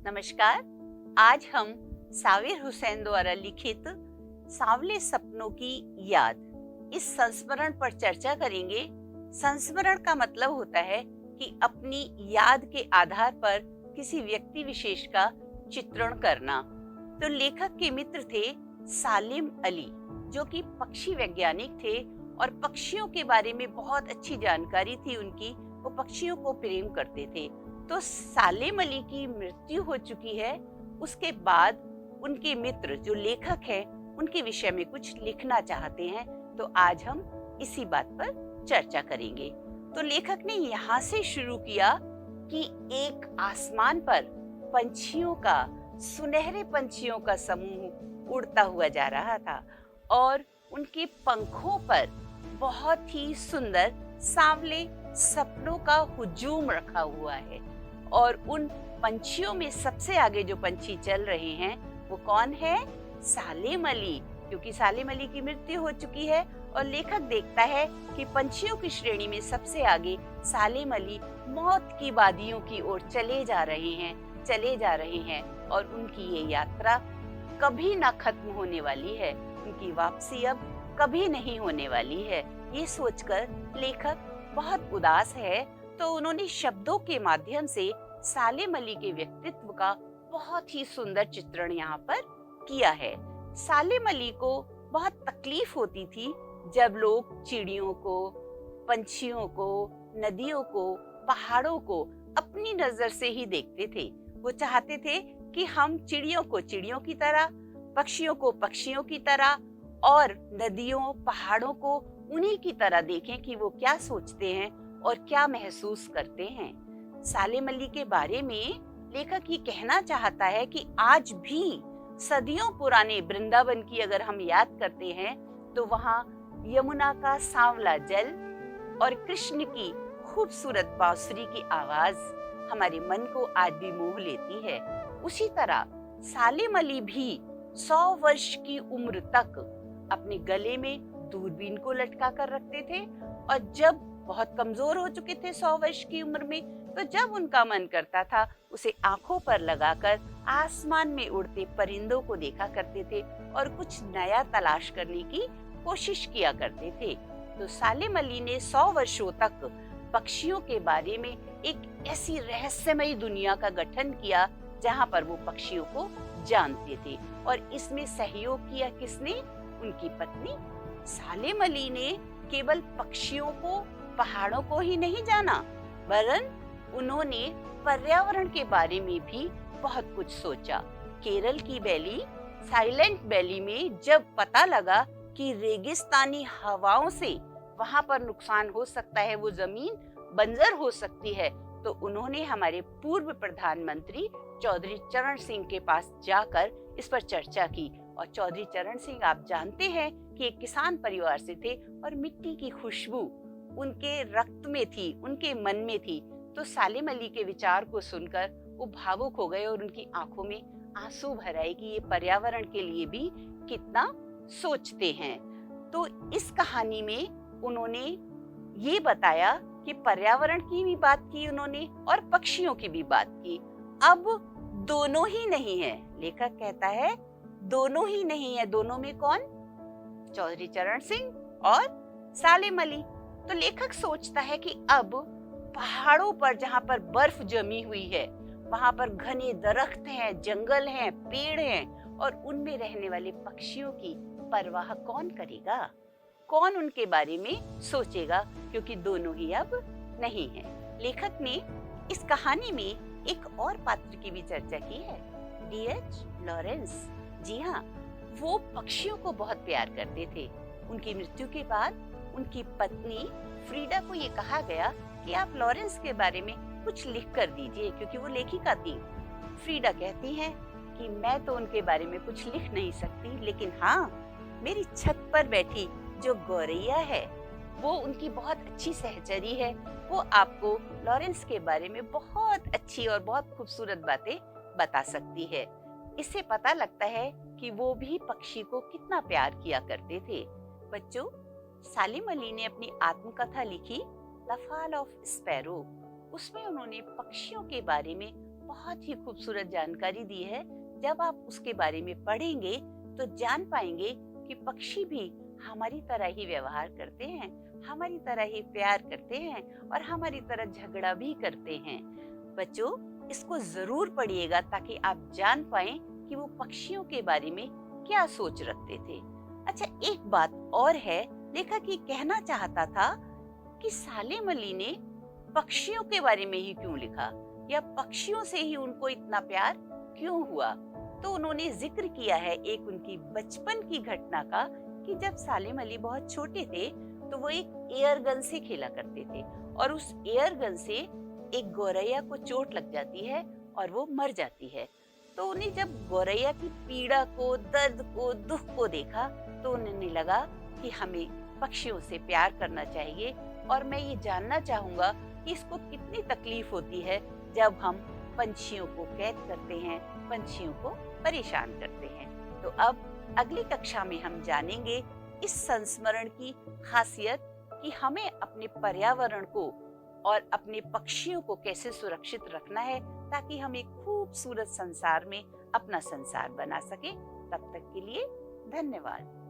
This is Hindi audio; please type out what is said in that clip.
नमस्कार। आज हम साविर हुसैन द्वारा लिखित सांवले सपनों की याद इस संस्मरण पर चर्चा करेंगे। संस्मरण का मतलब होता है कि अपनी याद के आधार पर किसी व्यक्ति विशेष का चित्रण करना। तो लेखक के मित्र थे सालिम अली, जो कि पक्षी वैज्ञानिक थे और पक्षियों के बारे में बहुत अच्छी जानकारी थी उनकी। वो पक्षियों को प्रेम करते थे। तो सालिम अली की मृत्यु हो चुकी है। उसके बाद उनके मित्र जो लेखक हैं उनके विषय में कुछ लिखना चाहते हैं। तो आज हम इसी बात पर चर्चा करेंगे। तो लेखक ने यहाँ से शुरू किया कि एक आसमान पर पंछियों का, सुनहरे पंछियों का समूह उड़ता हुआ जा रहा था और उनके पंखों पर बहुत ही सुंदर सांवले सपनों का हुजूम रखा हुआ है। और उन पंछियों में सबसे आगे जो पंछी चल रहे हैं वो कौन है? सालिम अली, क्योंकि सालिम अली की मृत्यु हो चुकी है। और लेखक देखता है कि पंछियों की श्रेणी में सबसे आगे सालिम अली मौत की वादियों की ओर चले जा रहे हैं और उनकी ये यात्रा कभी ना खत्म होने वाली है। उनकी वापसी अब कभी नहीं होने वाली है। ये सोचकर लेखक बहुत उदास है। तो उन्होंने शब्दों के माध्यम से सालिम अली के व्यक्तित्व का बहुत ही सुंदर चित्रण यहाँ पर किया है। सालिम अली को बहुत तकलीफ होती थी जब लोग चिड़ियों को, पंछियों को, नदियों को, पहाड़ों को अपनी नजर से ही देखते थे। वो चाहते थे कि हम चिड़ियों को चिड़ियों की तरह, पक्षियों को पक्षियों की तरह और नदियों, पहाड़ों को उन्हीं की तरह देखें कि वो क्या सोचते हैं और क्या महसूस करते हैं। सालिम अली के बारे में लेखक ये कहना चाहता है कि आज भी सदियों पुराने वृंदावन की अगर हम याद करते हैं तो वहाँ यमुना का सांवला जल और कृष्ण की खूबसूरत बांसुरी की आवाज हमारे मन को आज भी मोह लेती है। उसी तरह सालिम अली भी 100 वर्ष की उम्र तक अपने गले में दूरबीन को लटका कर रखते थे और जब बहुत कमजोर हो चुके थे 100 वर्ष की उम्र में, तो जब उनका मन करता था उसे आंखों पर लगाकर आसमान में उड़ते परिंदों को देखा करते थे और कुछ नया तलाश करने की कोशिश किया करते थे। तो सालिम अली ने 100 वर्षों तक पक्षियों के बारे में एक ऐसी रहस्यमयी दुनिया का गठन किया जहां पर वो पक्षियों को जानते थे। और इसमें सहयोग किया किसने? उनकी पत्नी। सालिम अली ने केवल पक्षियों को, पहाड़ों को ही नहीं जाना, वरन उन्होंने पर्यावरण के बारे में भी बहुत कुछ सोचा। केरल की वैली, साइलेंट वैली में जब पता लगा कि रेगिस्तानी हवाओं से वहां पर नुकसान हो सकता है, वो जमीन बंजर हो सकती है, तो उन्होंने हमारे पूर्व प्रधानमंत्री चौधरी चरण सिंह के पास जाकर इस पर चर्चा की। और चौधरी चरण सिंह, आप जानते हैं कि एक किसान परिवार से थे और मिट्टी की खुशबू उनके रक्त में थी, उनके मन में थी। तो सालिम अली के विचार को सुनकर वो भावुक हो गए और उनकी आंखों में आंसू भर आए कि ये पर्यावरण के लिए भी कितना सोचते हैं। तो इस कहानी में उन्होंने ये बताया कि पर्यावरण की भी बात की उन्होंने और पक्षियों की भी बात की। अब दोनों ही नहीं है, लेखक कहता है दोनों ही नहीं है। दोनों में कौन? चौधरी चरण सिंह और सालिम अली। तो लेखक सोचता है कि अब पहाड़ों पर जहाँ पर बर्फ जमी हुई है, वहां पर घने दरख्त हैं, जंगल हैं, पेड़ हैं और उनमें रहने वाले पक्षियों की परवाह कौन करेगा? कौन उनके बारे में सोचेगा? क्योंकि दोनों ही अब नहीं है। लेखक ने इस कहानी में एक और पात्र की भी चर्चा की है, D.H. लॉरेंस। जी हाँ, वो पक्षियों को बहुत प्यार करते थे। उनकी मृत्यु के बाद उनकी पत्नी फ्रीडा को ये कहा गया कि आप लॉरेंस के बारे में कुछ लिख कर दीजिए, क्योंकि वो लेखिका थी। फ्रीडा कहती हैं कि मैं तो उनके बारे में कुछ लिख नहीं सकती, लेकिन हाँ, मेरी छत पर बैठी जो गौरैया है वो उनकी बहुत अच्छी सहचरी है। वो आपको लॉरेंस के बारे में बहुत अच्छी और बहुत खूबसूरत बातें बता सकती है। इससे पता लगता है कि वो भी पक्षी को कितना प्यार किया करते थे। बच्चों, सालिम अली ने अपनी आत्मकथा लिखी द फॉल ऑफ स्पैरो, उसमें उन्होंने पक्षियों के बारे में बहुत ही खूबसूरत जानकारी दी है। जब आप उसके बारे में पढ़ेंगे तो जान पाएंगे कि पक्षी भी हमारी तरह ही व्यवहार करते हैं, हमारी तरह ही प्यार करते हैं और हमारी तरह झगड़ा भी करते हैं। बच्चों, इसको जरूर पढ़िएगा ताकि आप जान पाएं कि वो पक्षियों के बारे में क्या सोच रखते थे। अच्छा, एक बात और है, लेखक ये कहना चाहता था कि सालेम अली ने पक्षियों के बारे में ही क्यों लिखा, या पक्षियों से ही उनको इतना प्यार क्यों हुआ। तो उन्होंने जिक्र किया है एक उनकी बचपन की घटना का कि जब सालेम अली बहुत छोटे थे तो वो एक एयर गन से खेला करते थे और उस एयर गन से एक गौरैया को चोट लग जाती है और वो मर जाती है। तो उन्हें जब गौरैया की पीड़ा को, दर्द को, दुख को देखा तो उन्हें लगा कि हमें पक्षियों से प्यार करना चाहिए। और मैं ये जानना चाहूंगा कि इसको कितनी तकलीफ होती है जब हम पंछियों को कैद करते हैं, पंछियों को परेशान करते हैं। तो अब अगली कक्षा में हम जानेंगे इस संस्मरण की खासियत कि हमें अपने पर्यावरण को और अपने पक्षियों को कैसे सुरक्षित रखना है ताकि हम एक खूबसूरत संसार में अपना संसार बना सके। तब तक के लिए धन्यवाद।